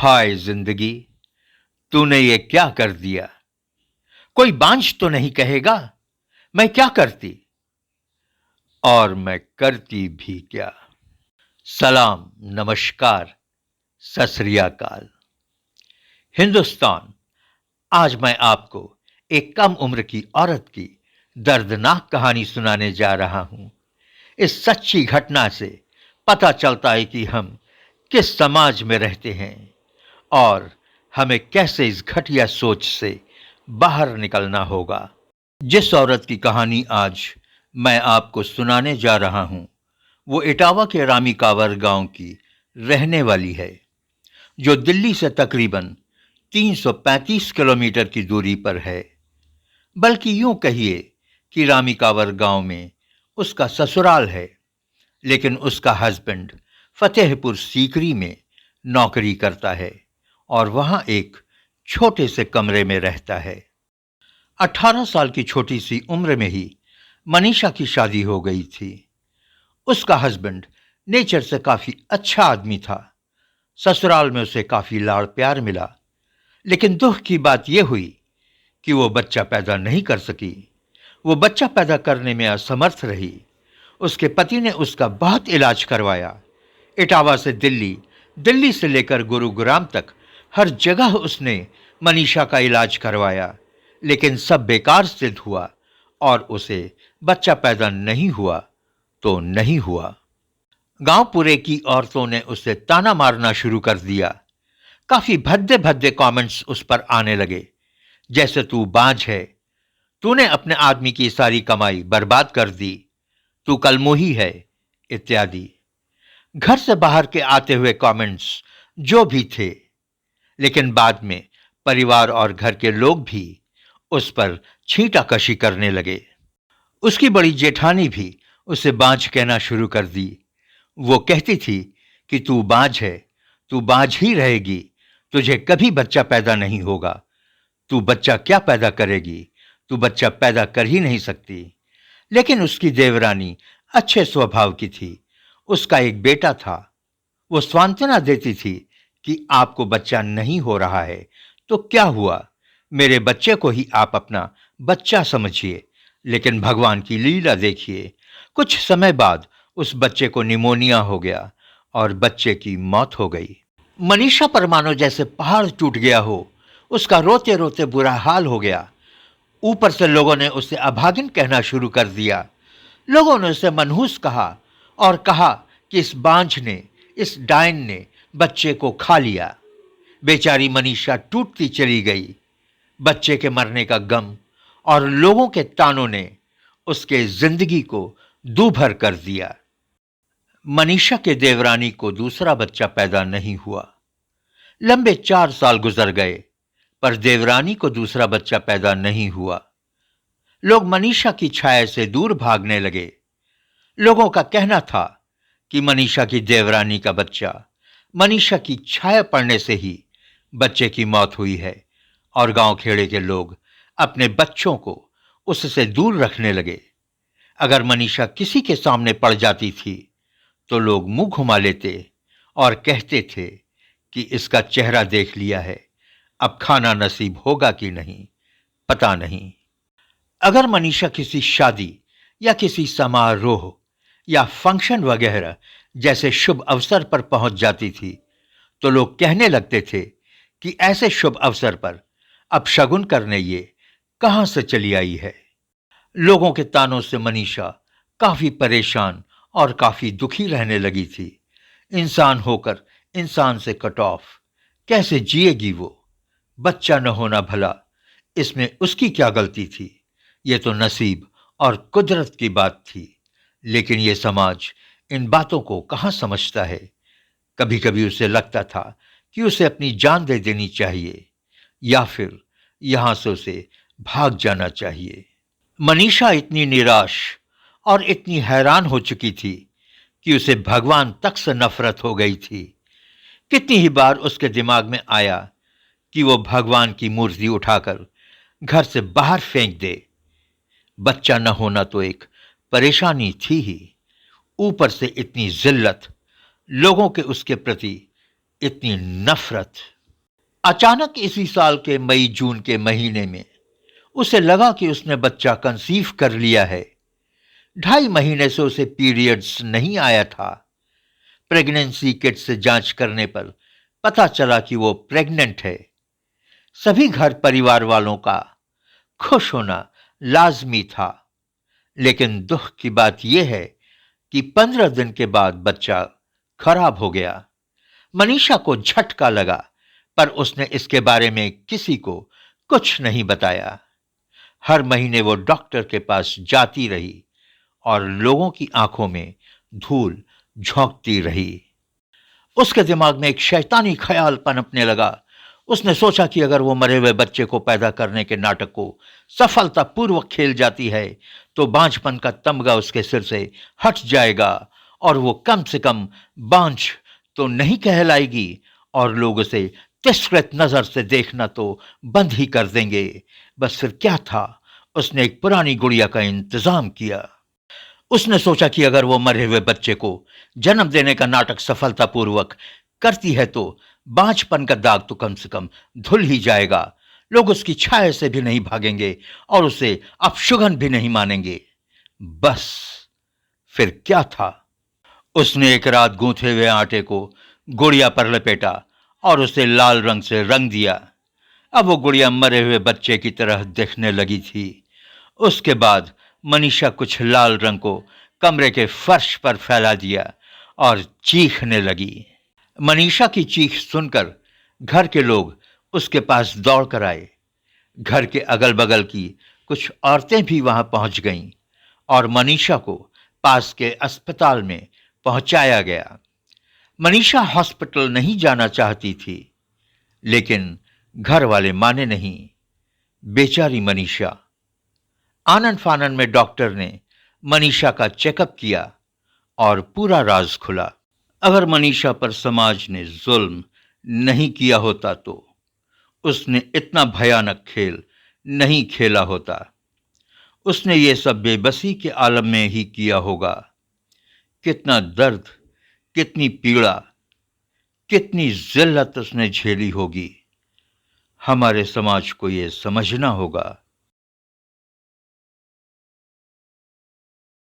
हाय जिंदगी, तूने ये क्या कर दिया। कोई बांझ तो नहीं कहेगा मैं क्या करती, और मैं करती भी क्या। सलाम, नमस्कार, सत श्री अकाल। हिंदुस्तान, आज मैं आपको एक कम उम्र की औरत की दर्दनाक कहानी सुनाने जा रहा हूं। इस सच्ची घटना से पता चलता है कि हम किस समाज में रहते हैं और हमें कैसे इस घटिया सोच से बाहर निकलना होगा। जिस औरत की कहानी आज मैं आपको सुनाने जा रहा हूं, वो इटावा के रामी कावर गांव की रहने वाली है, जो दिल्ली से तकरीबन 335 किलोमीटर की दूरी पर है। बल्कि यूं कहिए कि रामी कावर गांव में उसका ससुराल है, लेकिन उसका हस्बैंड फतेहपुर सीकरी में नौकरी करता है और वहां एक छोटे से कमरे में रहता है। 18 साल की छोटी सी उम्र में ही मनीषा की शादी हो गई थी। उसका हस्बैंड नेचर से काफी अच्छा आदमी था। ससुराल में उसे काफी लाड़ प्यार मिला, लेकिन दुख की बात यह हुई कि वो बच्चा पैदा नहीं कर सकी। वो बच्चा पैदा करने में असमर्थ रही। उसके पति ने उसका बहुत इलाज करवाया। इटावा से दिल्ली, दिल्ली से लेकर गुरुग्राम तक हर जगह उसने मनीषा का इलाज करवाया, लेकिन सब बेकार सिद्ध हुआ और उसे बच्चा पैदा नहीं हुआ तो नहीं हुआ। गांव पूरे की औरतों ने उसे ताना मारना शुरू कर दिया। काफी भद्दे भद्दे कमेंट्स उस पर आने लगे, जैसे तू बांझ है, तूने अपने आदमी की सारी कमाई बर्बाद कर दी, तू कलमुही है, इत्यादि। घर से बाहर के आते हुए कमेंट्स जो भी थे, लेकिन बाद में परिवार और घर के लोग भी उस पर छींटाकशी करने लगे। उसकी बड़ी जेठानी भी उसे बांझ कहना शुरू कर दी। वो कहती थी कि तू बांझ है, तू बांझ ही रहेगी, तुझे कभी बच्चा पैदा नहीं होगा, तू बच्चा क्या पैदा करेगी, तू बच्चा पैदा कर ही नहीं सकती। लेकिन उसकी देवरानी अच्छे स्वभाव की थी। उसका एक बेटा था। वो सांत्वना देती थी कि आपको बच्चा नहीं हो रहा है तो क्या हुआ, मेरे बच्चे को ही आप अपना बच्चा समझिए। लेकिन भगवान की लीला देखिए, कुछ समय बाद उस बच्चे को निमोनिया हो गया और बच्चे की मौत हो गई। मनीषा पर मानो जैसे पहाड़ टूट गया हो। उसका रोते रोते बुरा हाल हो गया। ऊपर से लोगों ने उसे अभागिन कहना शुरू कर दिया। लोगों ने उसे मनहूस कहा और कहा कि इस बांझ ने, इस डायन ने बच्चे को खा लिया। बेचारी मनीषा टूटती चली गई। बच्चे के मरने का गम और लोगों के तानों ने उसके जिंदगी को दूभर कर दिया। मनीषा के देवरानी को दूसरा बच्चा पैदा नहीं हुआ। लंबे 4 साल गुजर गए, पर देवरानी को दूसरा बच्चा पैदा नहीं हुआ। लोग मनीषा की छाया से दूर भागने लगे। लोगों का कहना था कि मनीषा की देवरानी का बच्चा मनीषा की छाया पड़ने से ही बच्चे की मौत हुई है, और गांव खेड़े के लोग अपने बच्चों को उससे दूर रखने लगे। अगर मनीषा किसी के सामने पड़ जाती थी तो लोग मुंह घुमा लेते और कहते थे कि इसका चेहरा देख लिया है, अब खाना नसीब होगा कि नहीं पता नहीं। अगर मनीषा किसी शादी या किसी समारोह या फंक्शन वगैरह जैसे शुभ अवसर पर पहुंच जाती थी तो लोग कहने लगते थे कि ऐसे शुभ अवसर पर अपशगुन करने ये कहां से चली आई है। लोगों के तानों से मनीषा काफी परेशान और काफी दुखी रहने लगी थी। इंसान होकर इंसान से कट ऑफ, कैसे जिएगी वो। बच्चा न होना भला, इसमें उसकी क्या गलती थी। ये तो नसीब और कुदरत की बात थी। लेकिन ये समाज इन बातों को कहां समझता है। कभी कभी उसे लगता था कि उसे अपनी जान दे देनी चाहिए या फिर यहां से उसे भाग जाना चाहिए। मनीषा इतनी निराश और इतनी हैरान हो चुकी थी कि उसे भगवान तक से नफरत हो गई थी। कितनी ही बार उसके दिमाग में आया कि वो भगवान की मूर्ति उठाकर घर से बाहर फेंक दे। बच्चा न होना तो एक परेशानी थी ही, ऊपर से इतनी जिल्लत, लोगों के उसके प्रति इतनी नफरत। अचानक इसी साल के मई जून के महीने में उसे लगा कि उसने बच्चा कंसीव कर लिया है। 2.5 महीने से उसे पीरियड्स नहीं आया था। प्रेगनेंसी किट से जांच करने पर पता चला कि वो प्रेग्नेंट है। सभी घर परिवार वालों का खुश होना लाजमी था, लेकिन दुख की बात यह है कि 15 दिन के बाद बच्चा खराब हो गया। मनीषा को झटका लगा, पर उसने इसके बारे में किसी को कुछ नहीं बताया। हर महीने वो डॉक्टर के पास जाती रही और लोगों की आंखों में धूल झोंकती रही। उसके दिमाग में एक शैतानी ख्याल पनपने लगा। उसने सोचा कि अगर वो मरे हुए बच्चे को पैदा करने के नाटक को सफलतापूर्वक खेल जाती है तो बांझपन का तमगा उसके सिर से हट जाएगा और वो कम से कम बांझ तो नहीं कहलाएगी और लोग उसे तिरस्कृत नजर से देखना तो बंद ही कर देंगे। बस फिर क्या था, उसने एक पुरानी गुड़िया का इंतजाम किया। उसने सोचा कि अगर वो मरे हुए बच्चे को जन्म देने का नाटक सफलतापूर्वक करती है तो बांझपन का दाग तो कम से कम धुल ही जाएगा। लोग उसकी छाया से भी नहीं भागेंगे और उसे अपशुगन भी नहीं मानेंगे। बस फिर क्या था। उसने एक रात गूंथे हुए आटे को गुड़िया पर लपेटा और उसे लाल रंग से रंग दिया। अब वो गुड़िया मरे हुए बच्चे की तरह दिखने लगी थी। उसके बाद मनीषा कुछ लाल रंग को कमरे के फर्श पर फैला दिया और चीखने लगी। मनीषा की चीख सुनकर घर के लोग उसके पास दौड़ कर आए। घर के अगल बगल की कुछ औरतें भी वहां पहुंच गईं और मनीषा को पास के अस्पताल में पहुंचाया गया। मनीषा हॉस्पिटल नहीं जाना चाहती थी, लेकिन घर वाले माने नहीं। बेचारी मनीषा। आनन फानन में डॉक्टर ने मनीषा का चेकअप किया और पूरा राज खुला। अगर मनीषा पर समाज ने जुल्म नहीं किया होता तो उसने इतना भयानक खेल नहीं खेला होता। उसने ये सब बेबसी के आलम में ही किया होगा। कितना दर्द, कितनी पीड़ा, कितनी जिल्लत उसने झेली होगी। हमारे समाज को यह समझना होगा